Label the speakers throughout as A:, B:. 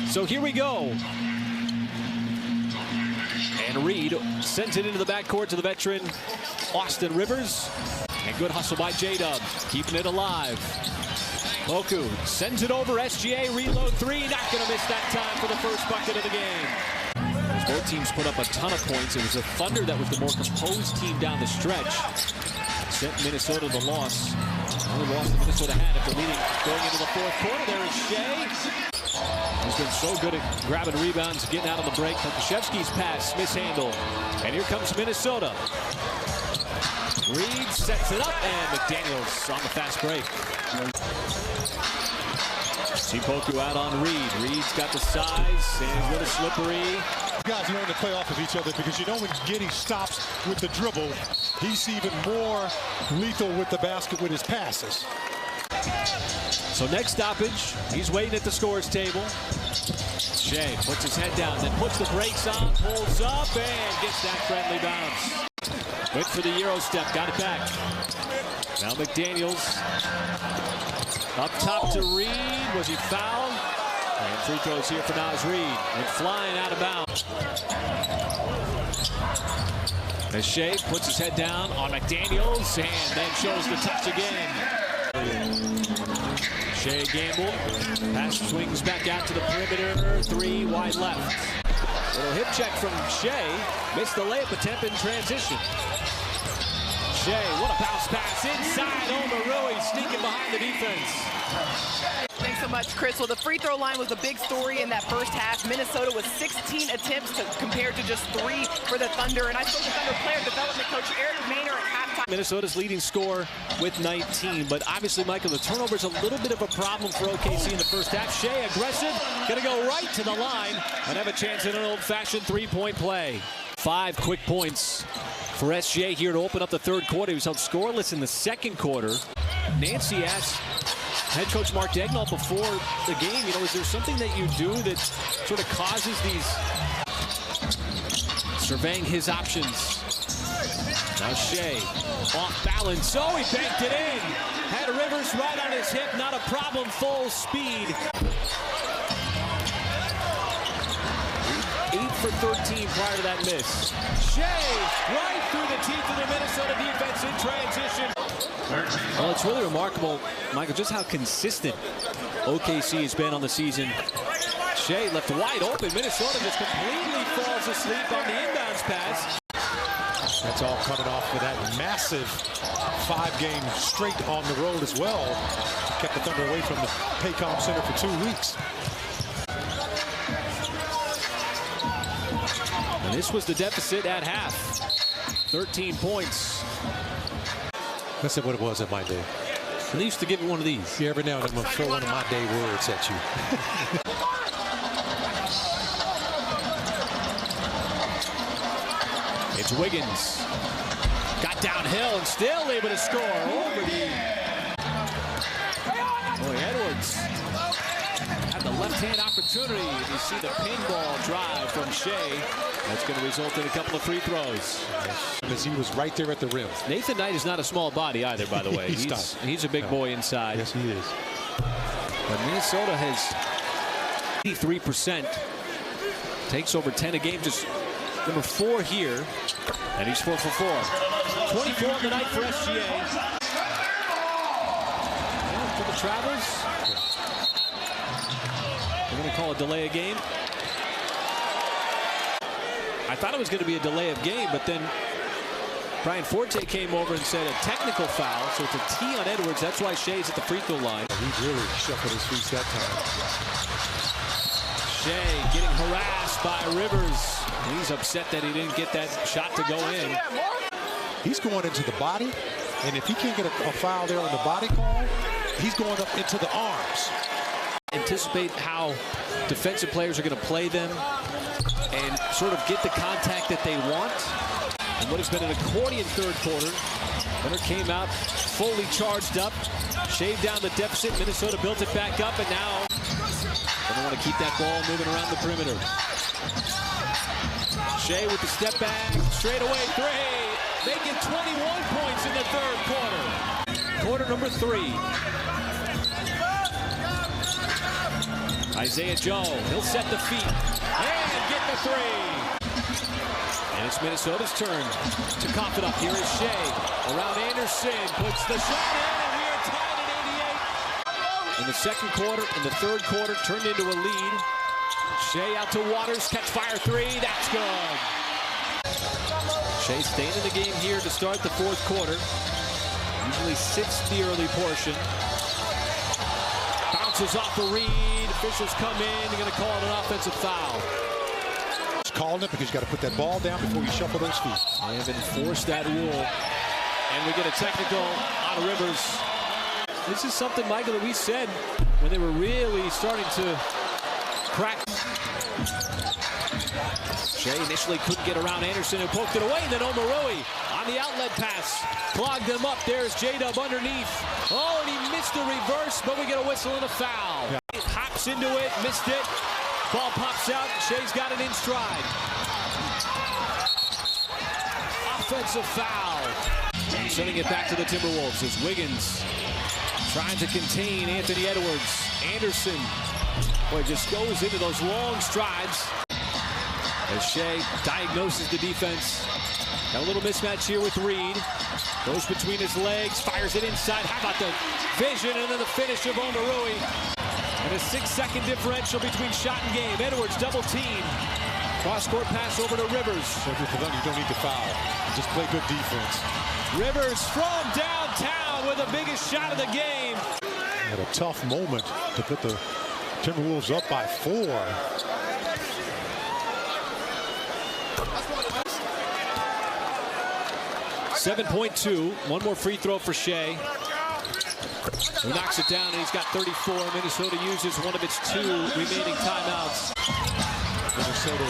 A: So here we go. And Reed sends it into the backcourt to the veteran Austin Rivers. And good hustle by J-Dub, keeping it alive. Poku sends it over, SGA, reload three, not going to miss that time for the first bucket of the game. As both teams put up a ton of points, it was the Thunder that was the more composed team down the stretch. Sent Minnesota the loss. Only loss that Minnesota had after leading going into the fourth quarter. There is Shai. He's been so good at grabbing rebounds, getting out on the break. Pokuševski's pass mishandled. And here comes Minnesota. Reed sets it up, and McDaniels on the fast break. See Poku out on Reed. Reed's got the size, and he's a little slippery.
B: Guys learn to play off of each other because you know when Giddey stops with the dribble, he's even more lethal with the basket with his passes.
A: So next stoppage, he's waiting at the scorer's table. Shai puts his head down, then puts the brakes on, pulls up, and gets that friendly bounce. Went for the Euro step, got it back. Now McDaniels up top to Reed. Was he fouled? And free throws here for Naz Reed. And flying out of bounds. As Shai puts his head down on McDaniels and then shows the touch again. Shai gamble. Pass swings back out to the perimeter. Three wide left. Little hip check from Shai. Missed the layup attempt in transition. Shai, what a bounce pass inside. Omarui sneaking behind the defense.
C: Thanks so much, Chris. Well, the free throw line was a big story in that first half. Minnesota was 16 attempts compared to just 3 for the Thunder. And I spoke to Thunder player development coach Eric Maynor at halftime.
A: Minnesota's leading scorer with 19. But obviously, Michael, the turnover's a little bit of a problem for OKC in the first half. Shai aggressive, gonna go right to the line and have a chance at an old-fashioned three-point play. 5 quick points for SGA here to open up the third quarter. He was held scoreless in the second quarter. Nancy asked head coach Mark Dagnall before the game, you know, is there something that you do that sort of causes these, surveying his options. Now Shai off balance. Oh, he banked it in. Had Rivers right on his hip, not a problem, full speed. 8 for 13 prior to that miss. Shai right through the teeth of the Minnesota defense in transition. Well, it's really remarkable, Michael, just how consistent OKC has been on the season. Shai left wide open. Minnesota just completely falls asleep on the inbounds pass.
B: That's all coming off with that massive 5-game straight on the road as well. Kept the Thunder away from the Paycom Center for 2 weeks.
A: And this was the deficit at half. 13 points.
B: That's what it was in my day.
A: They used to give it one of these.
B: Yeah, every now and then I'm going to throw one of my day words at you.
A: It's Wiggins. Got downhill and still able to score over the... Boy, Edwards had the left-hand opportunity. You see the pinball drive from Shai. That's going to result in a couple of free throws.
B: Because he was right there at the rim.
A: Nathan Knight is not a small body either, by the way. he's a big boy inside.
B: Yes, he is.
A: But Minnesota has 83%. Takes over 10 a game. Just number 4 here. And he's 4 for 4. 24 on the night for SGA. Yeah, for the Travers. They're going to call a delay of game. I thought it was going to be a delay of game, but then Brian Forte came over and said a technical foul, so it's a T on Edwards. That's why Shai's at the free throw line.
B: He really shuffled his feet that time.
A: Shai getting harassed by Rivers. He's upset that he didn't get that shot to go in.
B: He's going into the body, and if he can't get a foul there on the body call, he's going up into the arms.
A: Anticipate how defensive players are going to play them and sort of get the contact that they want. And what has been an accordion third quarter. Thunder came out fully charged up, shaved down the deficit. Minnesota built it back up, and now they want to keep that ball moving around the perimeter. Shai with the step back, straight away three, making 21 points in the third quarter. Quarter number 3. Isaiah Joe, he'll set the feet and get the three. And it's Minnesota's turn to cough it up. Here is Shai around Anderson, puts the shot in, and we are tied at 88. In the second quarter, in the third quarter, turned into a lead. Shai out to Waters, catch fire three, that's good. Shai staying in the game here to start the fourth quarter. Usually sits the early portion. Bounces off a read. Officials come in. They're going to call it an offensive foul.
B: He's calling it because you got to put that ball down before you shuffle those feet.
A: They have enforced that rule. And we get a technical on Rivers. This is something, Michael, that we said when they were really starting to crack. Shai initially couldn't get around Anderson, who poked it away, and then Omarui on the outlet pass. Clogged them up. There's J-Dub underneath. Oh, and he missed the reverse, but we get a whistle and a foul. Yeah. It hops into it, missed it. Ball pops out. Shai's got it in stride. Offensive foul. And sending it back to the Timberwolves is Wiggins trying to contain Anthony Edwards. Anderson, boy, just goes into those long strides. As Shai diagnoses the defense. Got a little mismatch here with Reed. Goes between his legs, fires it inside. How about the vision and then the finish of Omarui. And a 6-second differential between shot and game. Edwards double team. Cross-court pass over to Rivers.
B: So you don't need to foul. Just play good defense.
A: Rivers from downtown with the biggest shot of the game.
B: At a tough moment to put the Timberwolves up by 4.
A: 7.2. One more free throw for Shai. He knocks it down, and he's got 34. Minnesota uses one of its 2 remaining timeouts.
B: Minnesota.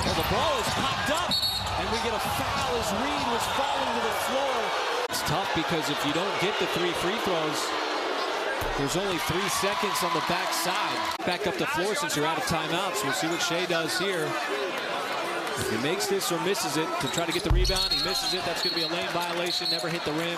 A: Well, the ball is popped up, and we get a foul as Reed was falling to the floor. It's tough because if you don't get the 3 free throws, there's only 3 seconds on the backside. Back up the floor since you're out of timeouts. We'll see what Shai does here. If he makes this or misses it to try to get the rebound, he misses it. That's going to be a lane violation. Never hit the rim.